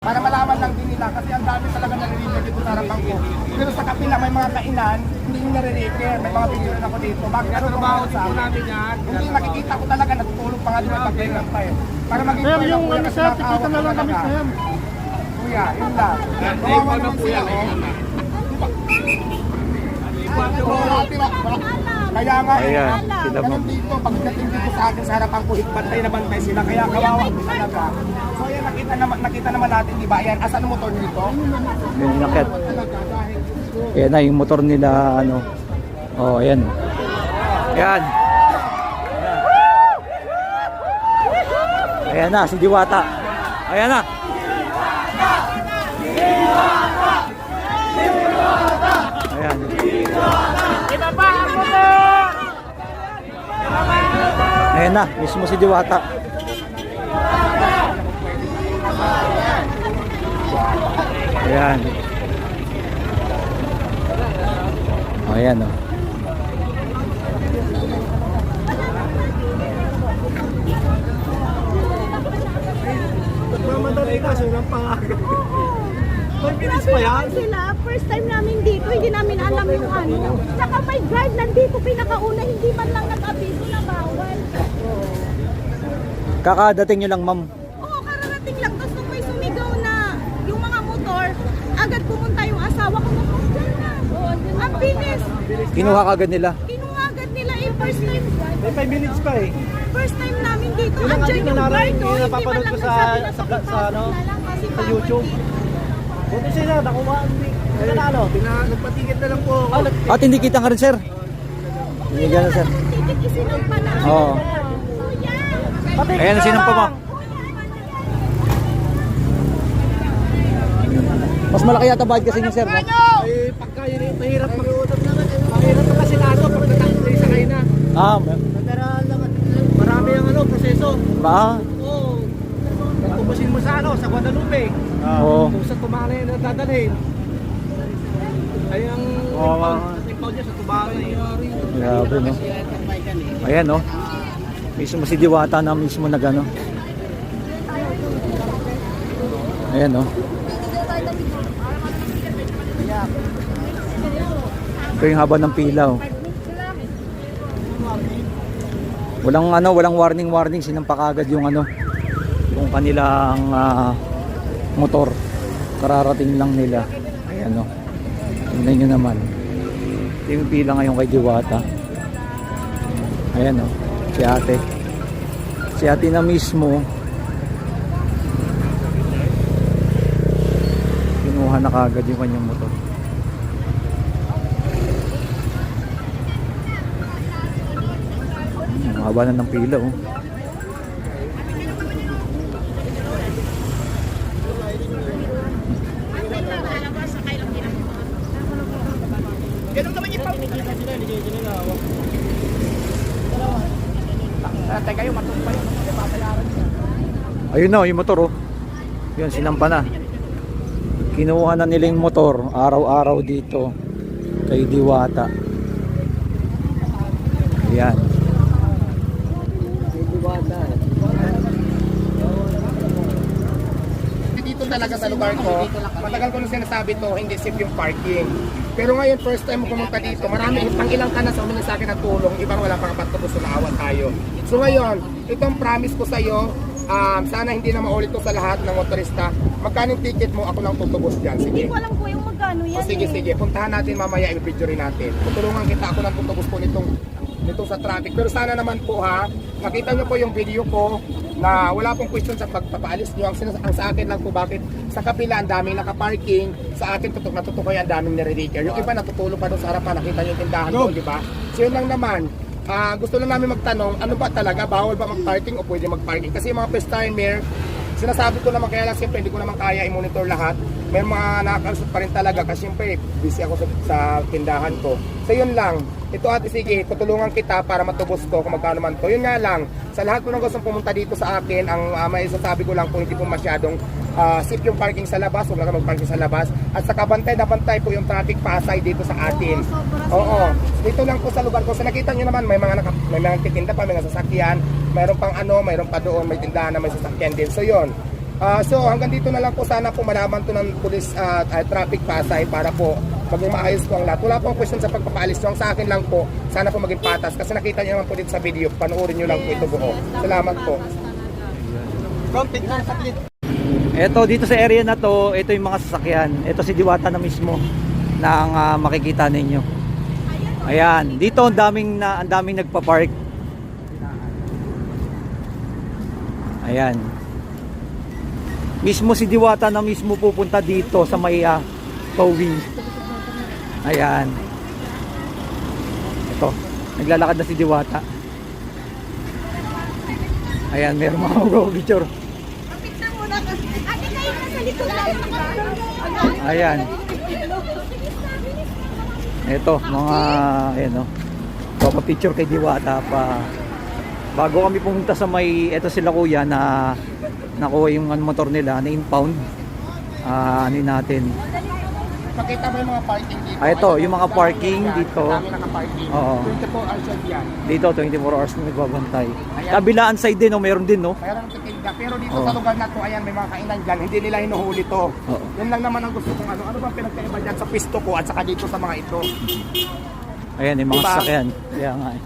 Para malaman lang din nila kasi ang dami talaga nare-repair dito sa harapan ko. Pero sa kapila may mga kainan, hindi nyo nare-repair. May mga video rin ako dito. Bakit ano trabaho dito namin yan? Hindi nakikita ko talaga natutulog pa nga din ang pagkainan pa eh. Para maging Sir, yung ano sir, tikita na lang kami sir. Kuya, yun lang. Kawawa naman sila oh. Kaya nga, Ayan, sila ganun dito, pagdating dito sa akin sa harapan ko, bantay na bantay sila, kaya kawawa ko talaga. So ayan, nakita naman natin, di ba? Ayan, asan ang motor nito? Yung nakit. Talaga, dahil Ayan na yung motor nila ano. Oh, ayan. Ayan. Ayan na si Diwata. Ayan na. Ayan. Ayan na, mismo si Diwata. Ayan. Ayan o. Mamadali ka, sir, ng pangagal. Confidence pa yan? Sila, first time namin dito, hindi namin alam yung ano. Saka may guard nandito pinakauna, hindi man lang nag-abiso na bawal. Kakadating nyo lang, ma'am. Oo, kararating lang. Tapos nung may sumigaw na yung mga motor, agad pumunta yung asawa ko. Dyan na. Ang bilis. Kinuha kagad nila. Kinuha agad nila eh, first time. May 5 minutes pa eh. First time namin dito. Yun ang Andyan hindi yung na guard, narinig, no? yun ang Hindi man napapanood lang ko nagsabi na sa pakipasok ano, na lang kasi sa bawal YouTube. dito. Buti sila, nakuha. Nanalo. Nagpatigit na lang po ako. At hindi kita ka rin, sir. Hindi gano'n, sir. Titik isinampa na. Oo. Kuya. Ayan, sinong pa ba? Mas malaki yata bayad kasi niyo, sir. No? Eh, pagka yun, mahirap mag-uutap naman. Mahirap na kasi nato pag natanggalay sa kayo na. Ah, Marami ang ano, proseso. ba? Oo. Tubusin mo sa ano, sa Guadalupe. Oo. Kung sa Tumanay na dadalhin. Ay ang impound niya sa Tumanay. Grabe, no? Ayan, no? Mismo si Diwata na mismo nagano. Ayan, no? Ito yung haba ng pila, oh. Walang warning, sinampak agad yung ano, yung kanilang motor. Kararating lang nila. Ayan, no? Tingnan nyo naman. Ito yung pila ngayon kay Diwata. Ayan, no? Si ate na mismo kinuha na kagad yung kanyang motor. Haba na ng pila, oh. teka yung matumpay yung babayaran siya. Ayun na, yung motor, oh. Yun, sinampa na. Kinuha na nila yung motor araw-araw dito kay Diwata. Ayan. Dito talaga sa lugar ko, matagal ko na sinasabi to, hindi safe yung parking. Pero ngayon, first time mo pumunta dito, marami, pang ilang ka na sa humingi sa akin ng tulong, ibang wala pang kapatubos na awan tayo. So ngayon, itong promise ko sa iyo, sana hindi na maulit to sa lahat ng motorista. Magkano yung ticket mo, ako lang tutubos dyan. Sige. Hindi ko alam po yung magkano yan. O sige, puntahan natin mamaya, i-video rin natin. Tutulungan kita, ako lang tutubos po nitong sa traffic. Pero sana naman po ha, nakita nyo po yung video ko na wala pong question sa pagpapaalis nyo. Ang sa akin lang po, bakit sa kapila ang daming nakaparking, sa akin tutok na tutok ko yung daming nire-repair. Yung iba natutulog pa doon sa harapan, nakita nyo yung tindahan doon, di ba? So yun lang naman. Gusto lang namin magtanong, ano ba talaga, bawal ba mag-parking o pwede mag-parking? Kasi yung mga first timer, sinasabi ko naman, kaya lang siyempre hindi ko naman kaya i-monitor lahat. May mga nakakalusot pa rin talaga kasi siyempre busy ako sa tindahan ko. So yun lang, ito ate sige, tutulungan kita para matubos ko kung magkano man to. Yun nga lang, sa lahat po ng gustong pumunta dito sa akin, ang may sasabi ko lang po, hindi po masyadong safe yung parking sa labas, huwag lang mag-parking sa labas. At saka bantay na bantay po yung traffic pasay dito sa atin. Oo, dito lang po sa lugar ko. So nakita nyo naman, may mga titinda pa, may mga sasakyan. Mayroon pang mayroon pa doon, may tindahan na may sasakyan din. So yun, So hanggang dito na lang po, sana po malaman to ng police traffic Pasay para po maging maayos po ang lahat. Wala pong question sa pagpapaalis nyo. Ang sa akin lang po, sana po maging patas. Kasi nakita nyo naman po dito sa video, panoorin nyo lang po ito buo. Salamat po. Konting lang saglit. Ito dito sa area na to, ito yung mga sasakyan. Ito si Diwata na mismo na ang makikita ninyo. Ayan, dito ang daming nagpa-park. Ayan. Mismo si Diwata na mismo pupunta dito sa may towing. Ayan. Ito, naglalakad na si Diwata. Ayan, meron mga picture. Picture muna kasi. Ate, kayo na sa likod lang. Ayan. Ito, mga ayan o. Papa-picture kay Diwata pa. Bago kami pumunta sa may, ito sila kuya na nakuha yung motor nila na impound. Ano natin. Pakita mo yung mga parking dito. Ito, yung mga parking dito. Kami naka-parking. Oo. 24 hours yan. Dito, 24 hours na nagbabantay. Kabilaan side din, meron din, no? Mayroon titinda. Pero dito Oo. sa lugar na to, ayan, may mga kainan dyan. Hindi nila hinuhuli to. Oo. Yun lang naman ang gusto kong ano. Ano bang pinagkaiba dyan sa pisto ko at saka dito sa mga ito? Ayan, yung mga Diba? sasakyan. Kaya nga eh.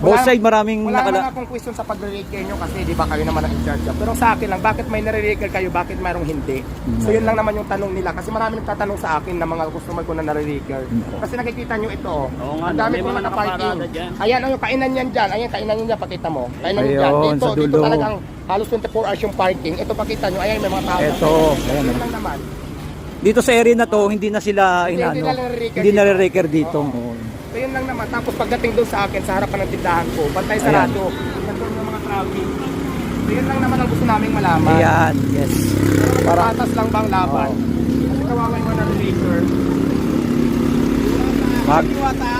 Both side maraming Wala nakala... naman akong question sa pagre-reker nyo kasi di ba kayo naman ang in-charge. Pero sa akin lang, bakit may nare-reker kayo, bakit mayroong hindi? So yun lang naman yung tanong nila. Kasi marami nagtatanong sa akin na mga customer ko na nare-reker. Kasi nakikita nyo ito, oh. Oo nga, Ang dami may ko mga na naka-parking. nakaparada dyan. Ayan, yung kainan yan dyan. Ayan, kainan yan dyan, pakita mo. Kainan yan dyan. Ayun, Dito, sa dito dulo. talagang halos 24 hours yung parking. Ito pakita nyo, ayan, may mga tao. Ito, ayan. Yun lang naman. Dito sa area na to, hindi na sila Hindi inano. na nare-reker Hindi dito. nare-reker dito. Oo. Oo. So yun lang naman. Tapos pagdating doon sa akin, sa harapan ng tindahan ko, bantay sarado. Nandun yung mga traffic. So yun lang naman ang gusto naming malaman. Ayan, yes. Para patas lang bang laban? Kasi kawawa yung mga relator.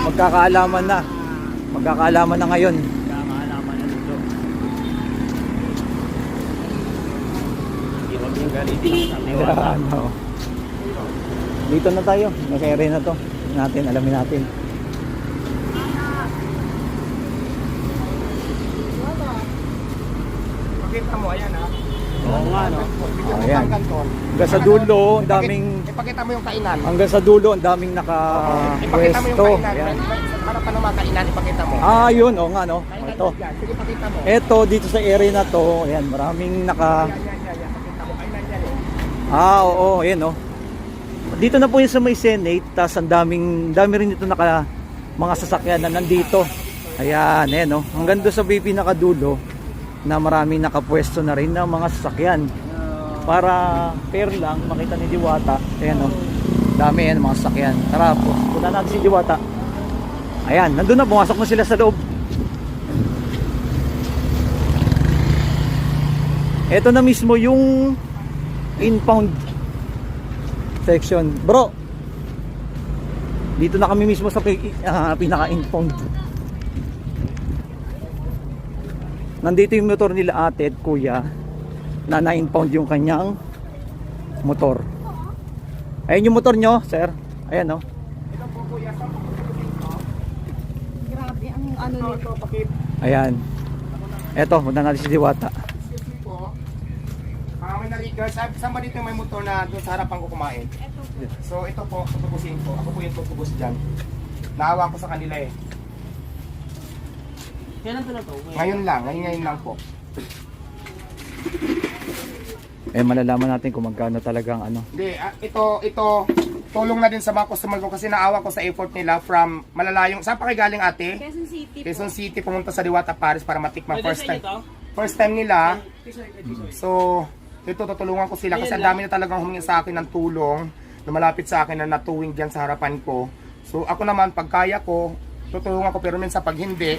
Magkakaalaman na. Magkakaalaman na ngayon. Kakaalaman na dito. Hindi ko yung galitin sa Ayan, oo. Dito na tayo. Nasa area na to. Alamin natin. Pakita mo, ayan ha. Oo nga, no? Bigyan mo Ayan. pang ganito. Hanggang sa dulo, ang daming... Ipakita mo yung kainan. Hanggang sa dulo, ang daming Ipakita mo yung naka-pwesto. kainan. Ayan. Sa harapan ng mga kainan, ipakita mo. Yun, oo nga, no? Kainan Ito. dyan. Sige, pakita mo. Ito, dito sa area na to, ayan, maraming naka... Yan. Pakita mo. Kainan dyan eh. Oo, ayan, no? Dito na po yung sa may Senate, tas ang dami rin dito naka mga sasakyan na nandito. Ayan, ayan, no? Hanggang doon sa BP nakadulo na maraming nakapwesto na rin ng mga sasakyan. Para fair lang, makita ni Diwata. Ayan, no? Dami yan, mga sasakyan. Tara po, punta natin si Diwata. Ayan, nandun na, pumasok na sila sa loob. Ito na mismo yung impound section. Bro, dito na kami mismo sa pinaka-impound. Nandito yung motor nila ate at kuya na na-impound yung kanyang motor. Ayun yung motor nyo, sir. Ayan, no? Grabe ang ano nito. Ayan. Eto, punta natin si Diwata. Excuse me po. May narigar. Saan ba dito may motor na doon sa harapan ko kumain? So ito po, tutubusin ko. Ako po yung tutubos dyan. Naawa ko sa kanila eh. Kailan ito na to? Ngayon lang po. Malalaman natin kung magkano talagang ano. Hindi, ito tulong na din sa mga customer ko kasi naawa ko sa effort nila from malalayong. Saan pa kayo galing ate? Quezon City po. Quezon City, pumunta sa Diwata Paris para matikman. Pwede sa inyo to? First time nila. So, ito tutulungan ko sila kasi ang dami na talagang humingi sa akin ng tulong na malapit sa akin na natuwing dyan sa harapan ko. So, ako naman, pag kaya ko, tutulungan ko pero minsan pag hindi,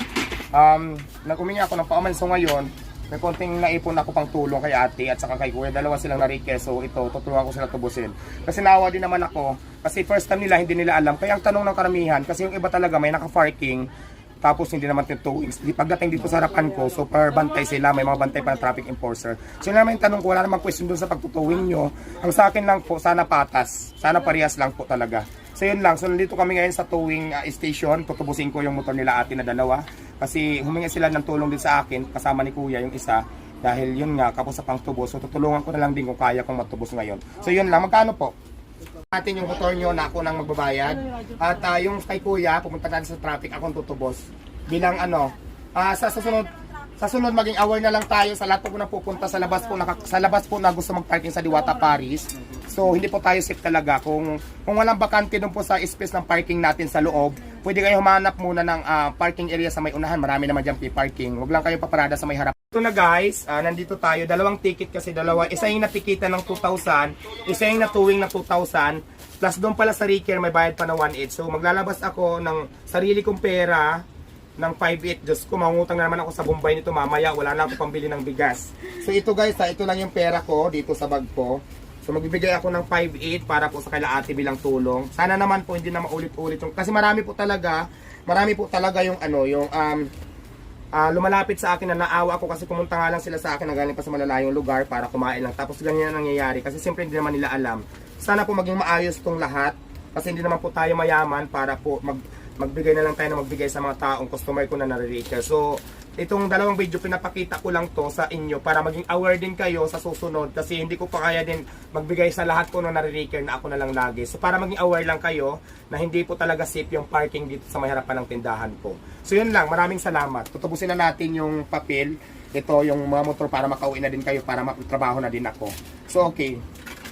nag-humingi ako ng pauman. So, ngayon, may konting naipon ako pang tulong kay ate at saka kay kuya. Dalawa silang na-request. So, ito, tutulungan ko sila tubusin. Kasi naawa din naman ako. Kasi first time nila, hindi nila alam. Kaya ang tanong ng karamihan, kasi yung iba talaga may naka-parking, tapos hindi naman tituwing. Pagdating dito sa harapan ko, so per bantay sila, may mga bantay pa ng traffic enforcer. So yun naman yung tanong ko, wala namang question dun sa pagtutuwing nyo. Ang sa akin lang po, sana patas. Sana parehas lang po talaga. So yun lang, so nandito kami ngayon sa towing station. Tutubusin ko yung motor nila ate na dalawa. Kasi humingi sila ng tulong din sa akin, kasama ni kuya yung isa. Dahil yun nga, kapos sa pangtubos. So tutulungan ko na lang din kung kaya kong matubos ngayon. So yun lang, magkano po? Natin yung motor nyo na ako nang magbabayad. At yung kay kuya, pupunta natin sa traffic, akong tutubos. Bilang ano, sa sunod maging aware na lang tayo sa lahat po na pupunta sa labas po na gusto mag-parking sa Diwata Paris. So hindi po tayo safe talaga. Kung walang bakante doon po sa space ng parking natin sa loob, pwede kayo humanap muna ng parking area sa may unahan. Marami naman dyan parking. Huwag lang kayo paparada sa may harap. Ito na guys, nandito tayo. Dalawang ticket kasi dalawa. Isa yung natikita ng 2,000, isa yung natuwing ng 2,000. Plus doon pala sa Recare may bayad pa na 1,800. So maglalabas ako ng sarili kong pera ng 5,800. Diyos ko, mangutang na naman ako sa Bombay nito mamaya. Wala na ako pambili ng bigas. So ito guys, ito lang yung pera ko dito sa bag ko. So magbibigay ako ng 5,800 para po sa kaila ate bilang tulong. Sana naman po hindi na maulit-ulit yung kasi marami po talaga yung lumalapit sa akin na naawa ako kasi pumunta nga lang sila sa akin na galing pa sa malalayong lugar para kumain lang. Tapos ganyan ang nangyayari kasi siyempre hindi naman nila alam. Sana po maging maayos tong lahat kasi hindi naman po tayo mayaman para po magbigay na lang tayo na magbigay sa mga taong customer ko na nare-reach. So itong dalawang video pinapakita ko lang to sa inyo para maging aware din kayo sa susunod kasi hindi ko pa kaya din magbigay sa lahat ko na nare-reach na ako na lang lagi. So para maging aware lang kayo na hindi po talaga safe yung parking dito sa may harapan ng tindahan ko. So yun lang, maraming salamat. Tutubusin na natin yung papel. Ito yung mga motor para makauwi na din kayo para magtrabaho na din ako. So okay.